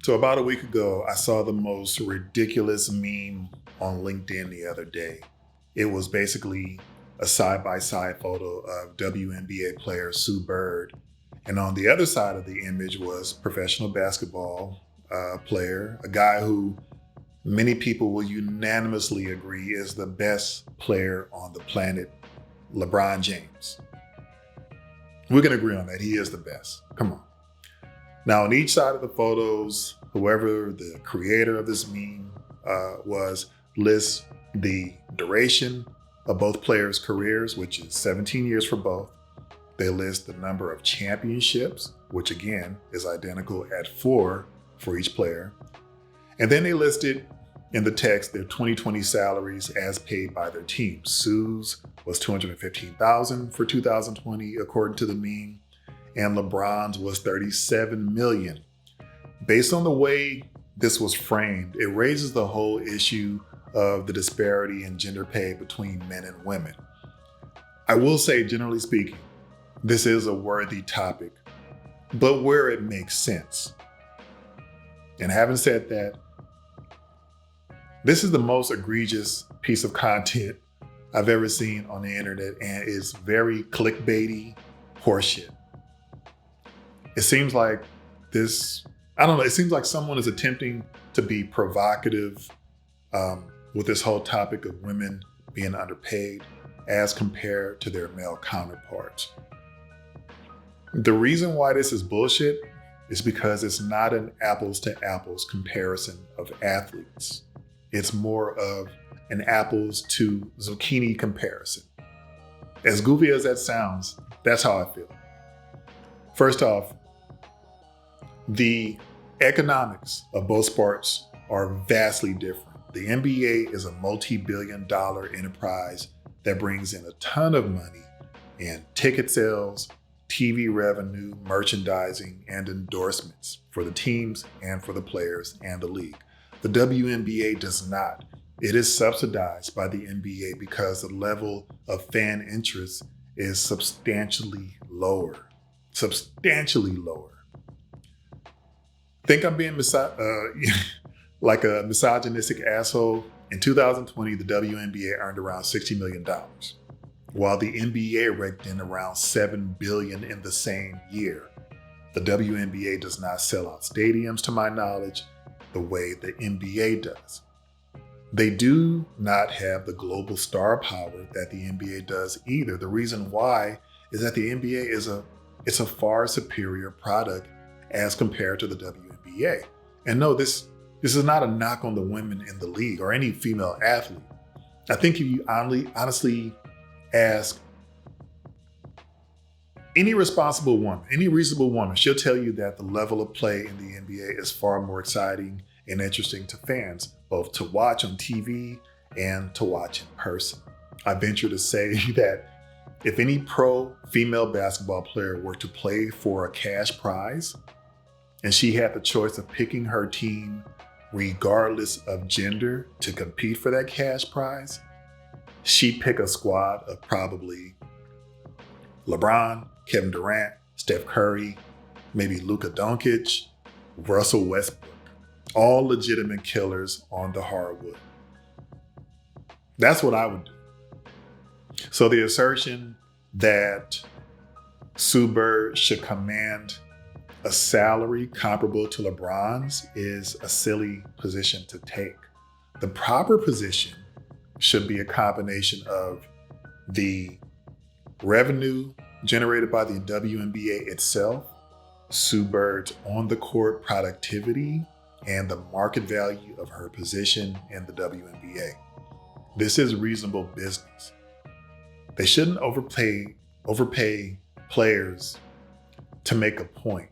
So about a week ago, I saw the most ridiculous meme on LinkedIn the other day. It was basically a side-by-side photo of WNBA player Sue Bird. And on the other side of the image was professional basketball player, a guy who many people will unanimously agree is the best player on the planet, LeBron James. We can agree on that. He is the best. Come on. Now, on each side of the photos, whoever the creator of this meme was, lists the duration of both players' careers, which is 17 years for both. They list the number of championships, which again is identical at 4 for each player. And then they listed in the text their 2020 salaries as paid by their team. Sue's was $215,000 for 2020, according to the meme, and LeBron's was $37 million. Based on the way this was framed, it raises the whole issue of the disparity in gender pay between men and women. I will say, generally speaking, this is a worthy topic, but where it makes sense. And having said that, this is the most egregious piece of content I've ever seen on the internet, and it's very clickbaity horseshit. It seems like it seems like someone is attempting to be provocative with this whole topic of women being underpaid as compared to their male counterparts. The reason why this is bullshit is because it's not an apples to apples comparison of athletes. It's more of an apples to zucchini comparison. As goofy as that sounds, that's how I feel. First off, the economics of both sports are vastly different. The NBA is a multi-billion-dollar enterprise that brings in a ton of money in ticket sales, TV revenue, merchandising, and endorsements for the teams and for the players and the league. The WNBA does not. It is subsidized by the NBA because the level of fan interest is substantially lower. Substantially lower. Think I'm being like a misogynistic asshole? In 2020, the WNBA earned around $60 million, while the NBA raked in around $7 billion in the same year. The WNBA does not sell out stadiums, to my knowledge, the way the NBA does. They do not have the global star power that the NBA does either. The reason why is that the NBA is a far superior product as compared to the WNBA. And no, this is not a knock on the women in the league or any female athlete. I think if you honestly ask any responsible woman, any reasonable woman, she'll tell you that the level of play in the NBA is far more exciting and interesting to fans, both to watch on TV and to watch in person. I venture to say that if any pro female basketball player were to play for a cash prize, and she had the choice of picking her team regardless of gender to compete for that cash prize, she'd pick a squad of probably LeBron, Kevin Durant, Steph Curry, maybe Luka Doncic, Russell Westbrook, all legitimate killers on the hardwood. That's what I would do. So the assertion that Sue Bird should command a salary comparable to LeBron's is a silly position to take. The proper position should be a combination of the revenue generated by the WNBA itself, Sue Bird's on-the-court productivity, and the market value of her position in the WNBA. This is reasonable business. They shouldn't overpay players to make a point.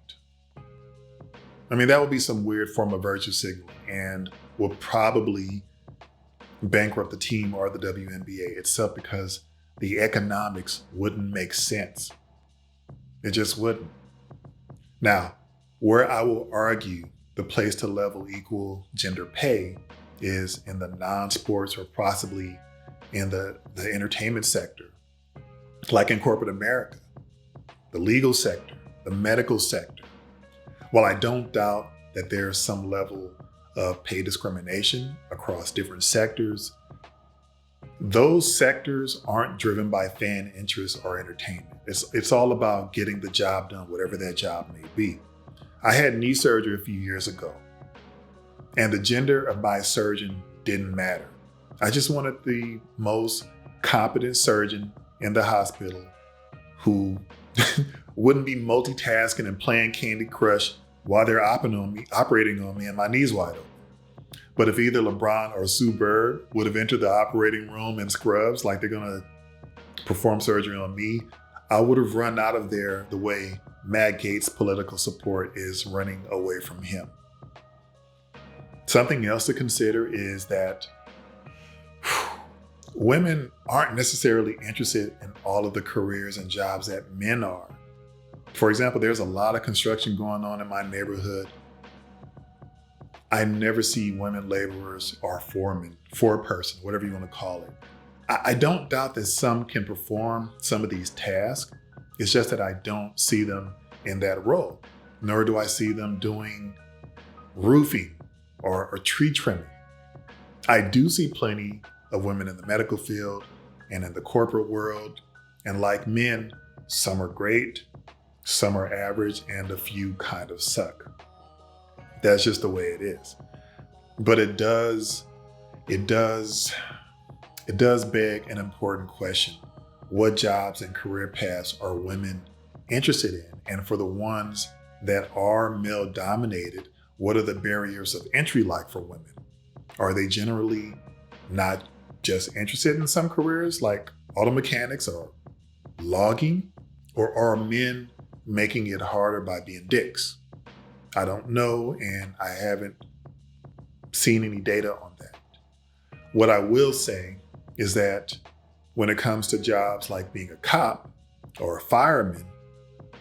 I mean, that would be some weird form of virtue signaling and will probably bankrupt the team or the WNBA itself because the economics wouldn't make sense. It just wouldn't. Now, where I will argue the place to level equal gender pay is in the non-sports or possibly in the entertainment sector, like in corporate America, the legal sector, the medical sector. While I don't doubt that there's some level of pay discrimination across different sectors, those sectors aren't driven by fan interest or entertainment. It's all about getting the job done, whatever that job may be. I had knee surgery a few years ago, and the gender of my surgeon didn't matter. I just wanted the most competent surgeon in the hospital who wouldn't be multitasking and playing Candy Crush while they're operating on me and my knees wide open. But if either LeBron or Sue Bird would have entered the operating room in scrubs like they're gonna perform surgery on me, I would have run out of there the way Matt Gaetz' political support is running away from him. Something else to consider is that women aren't necessarily interested in all of the careers and jobs that men are. For example, there's a lot of construction going on in my neighborhood. I never see women laborers or foremen, foreperson, whatever you want to call it. I don't doubt that some can perform some of these tasks. It's just that I don't see them in that role, nor do I see them doing roofing or tree trimming. I do see plenty of women in the medical field and in the corporate world. And like men, some are great, some are average, and a few kind of suck. That's just the way it is. But it does beg an important question. What jobs and career paths are women interested in? And for the ones that are male dominated, what are the barriers of entry like for women? Are they generally not just interested in some careers like auto mechanics or logging? Or are men making it harder by being dicks? I don't know, and I haven't seen any data on that. What I will say is that when it comes to jobs like being a cop or a fireman,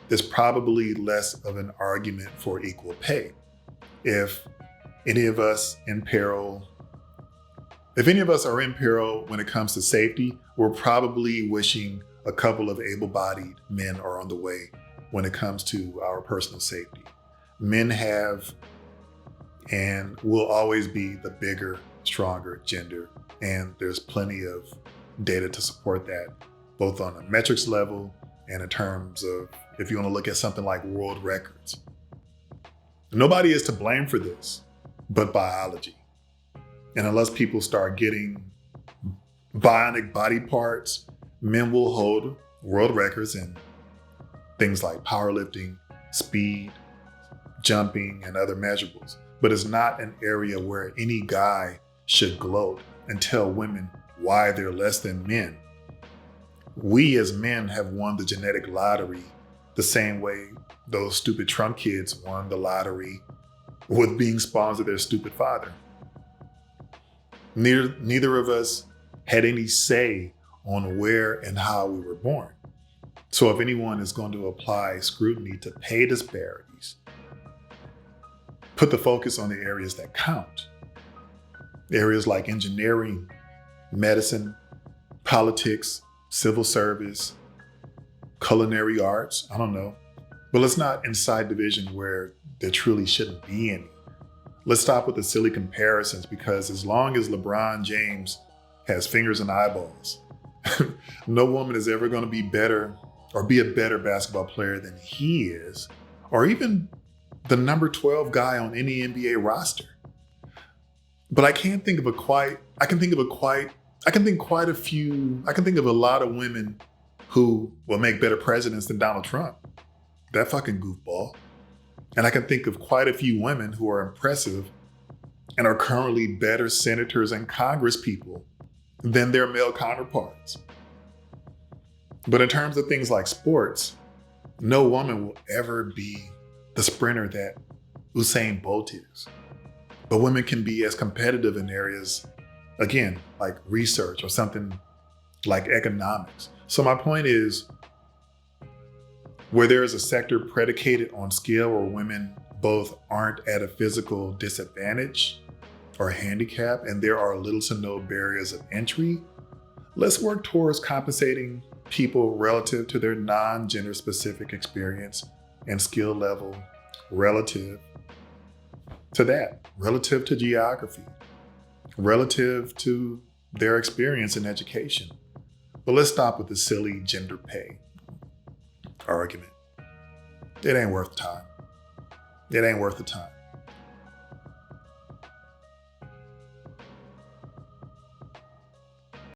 there's probably less of an argument for equal pay. If any of us are in peril when it comes to safety, we're probably wishing a couple of able-bodied men are on the way when it comes to our personal safety. Men have and will always be the bigger, stronger gender, and there's plenty of data to support that, both on a metrics level and in terms of if you want to look at something like world records. Nobody is to blame for this but biology. And unless people start getting bionic body parts, men will hold world records in things like powerlifting, speed, jumping, and other measurables. But it's not an area where any guy should gloat and tell women why they're less than men. We as men have won the genetic lottery the same way those stupid Trump kids won the lottery with being spawns of their stupid father. Neither of us had any say on where and how we were born. So if anyone is going to apply scrutiny to pay disparities, put the focus on the areas that count. Areas like engineering, medicine, politics, civil service, culinary arts, I don't know. But let's not incite division where there truly shouldn't be any. Let's stop with the silly comparisons, because as long as LeBron James has fingers and eyeballs, no woman is ever going to be better or be a better basketball player than he is, or even the number 12 guy on any NBA roster. But I can think of a lot of women who will make better presidents than Donald Trump. That fucking goofball. And I can think of quite a few women who are impressive and are currently better senators and Congress people than their male counterparts. But in terms of things like sports, no woman will ever be the sprinter that Usain Bolt is. But women can be as competitive in areas, again, like research or something like economics. So my point is, where there is a sector predicated on skill where women both aren't at a physical disadvantage or handicap, and there are little to no barriers of entry, let's work towards compensating people relative to their non-gender specific experience and skill level relative to that, relative to geography, relative to their experience in education. But let's stop with the silly gender pay argument. It ain't worth time. It ain't worth the time.